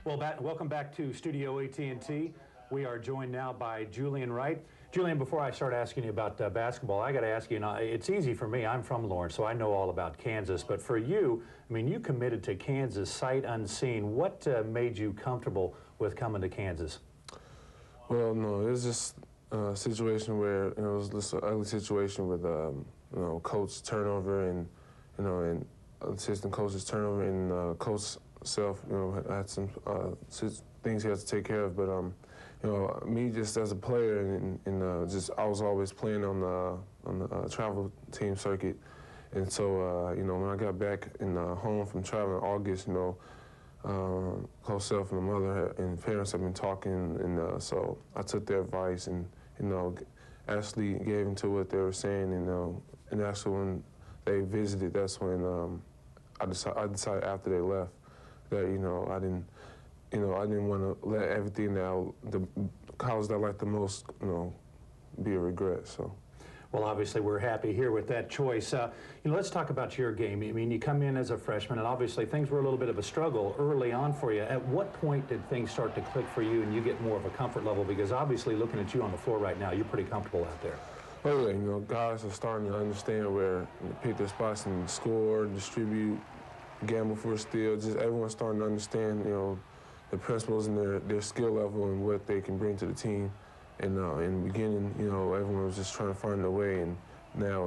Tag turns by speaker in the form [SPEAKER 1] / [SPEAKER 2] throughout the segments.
[SPEAKER 1] Well, welcome back to Studio AT&T. We are joined now by Julian Wright. Julian, before I start asking you about basketball, I got to ask you, it's easy for me. I'm from Lawrence, so I know all about Kansas. But for you, I mean, you committed to Kansas sight unseen. What made you comfortable with coming to Kansas?
[SPEAKER 2] Well, no, it was just a situation where, it was just an ugly situation with, coach turnover and, and assistant coach's turnover and coach self, had some things he had to take care of. But, me just as a player and just I was always playing on the travel team circuit. And so, when I got back in home from traveling in August, Coach Self and the mother and parents have been talking, and so I took their advice and, actually gave into what they were saying, and actually when they visited, that's when I decided after they left that, I didn't want to let everything that the college that I liked the most, be a regret, so.
[SPEAKER 1] Well, obviously, we're happy here with that choice. Let's talk about your game. I mean, you come in as a freshman, and obviously things were a little bit of a struggle early on for you. At what point did things start to click for you and you get more of a comfort level? Because obviously, looking at you on the floor right now, you're pretty comfortable out there.
[SPEAKER 2] Oh, yeah, guys are starting to understand where to pick their spots and score, distribute, gamble for a steal. Just everyone's starting to understand, the principles and their skill level and what they can bring to the team. And in the beginning, everyone was just trying to find a way, and now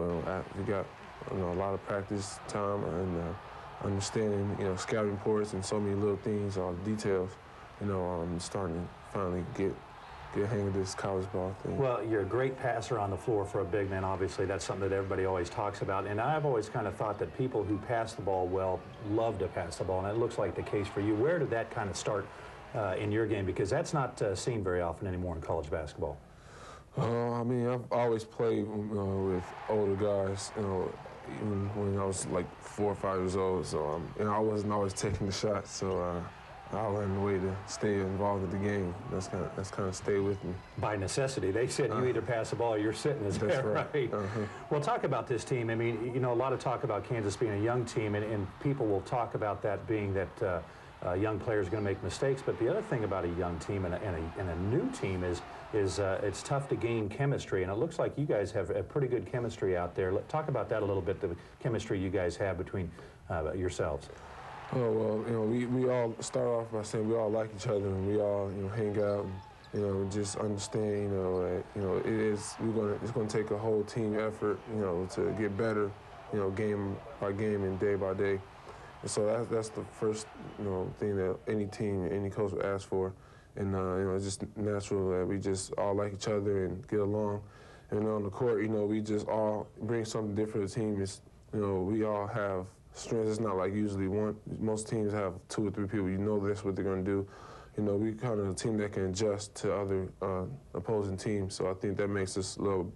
[SPEAKER 2] we got a lot of practice time and understanding, scouting reports and so many little things, details. I'm starting to finally get a hang of this college ball thing.
[SPEAKER 1] Well, you're a great passer on the floor for a big man. Obviously, that's something that everybody always talks about. And I've always kind of thought that people who pass the ball well love to pass the ball, and it looks like the case for you. Where did that kind of start in your game? Because that's not seen very often anymore in college basketball.
[SPEAKER 2] I mean, I've always played with older guys, even when I was like 4 or 5 years old. So, I wasn't always taking the shots. So I learned a way to stay involved with the game. That's kind of stayed with me. By
[SPEAKER 1] necessity. They said you either pass the ball or you're sitting. Is that right? Well, talk about this team. I mean, a lot of talk about Kansas being a young team, and people will talk about that being that young players are going to make mistakes. But the other thing about a young team and a new team is it's tough to gain chemistry. And it looks like you guys have a pretty good chemistry out there. Talk about that a little bit, the chemistry you guys have between yourselves.
[SPEAKER 2] Oh, well, we all start off by saying we all like each other, and we all, hang out and, just understand, that, it's going to take a whole team effort, to get better, game by game and day by day. And so that's the first, thing that any team, any coach would ask for. And, it's just natural that we just all like each other and get along. And on the court, we just all bring something different to the team. It's, we all have strengths. It's not like usually one. Most teams have 2 or 3 people. That's what they're going to do. We kind of a team that can adjust to other opposing teams. So I think that makes us a little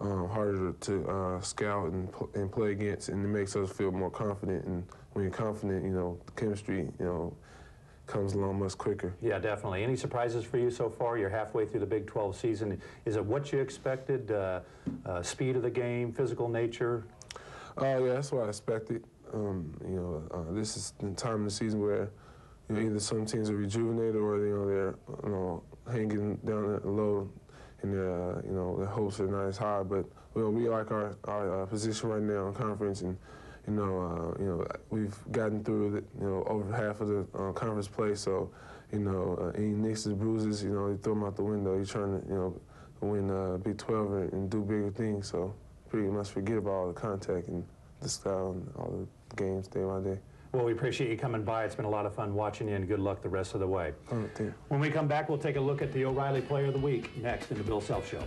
[SPEAKER 2] harder to scout and play against, and it makes us feel more confident. And when you're confident, the chemistry, comes along much quicker. Yeah,
[SPEAKER 1] definitely. Any surprises for you so far? You're halfway through the Big 12 season. Is it what you expected? Speed of the game, physical nature?
[SPEAKER 2] Yeah, that's what I expected. This is the time of the season where either some teams are rejuvenated or they're hanging down low, and their hopes are not as high. But we like our position right now in conference, and we've gotten through over half of the conference play. So any nicks or bruises, you throw them out the window. You're trying to win Big 12 and do bigger things. So pretty much forget about all the contact and the style and all the games day by day.
[SPEAKER 1] Well, we appreciate you coming by. It's been a lot of fun watching you, and good luck the rest of the way.
[SPEAKER 2] Thank you.
[SPEAKER 1] When we come back, we'll take a look at the O'Reilly Player of the Week next in the Bill Self Show.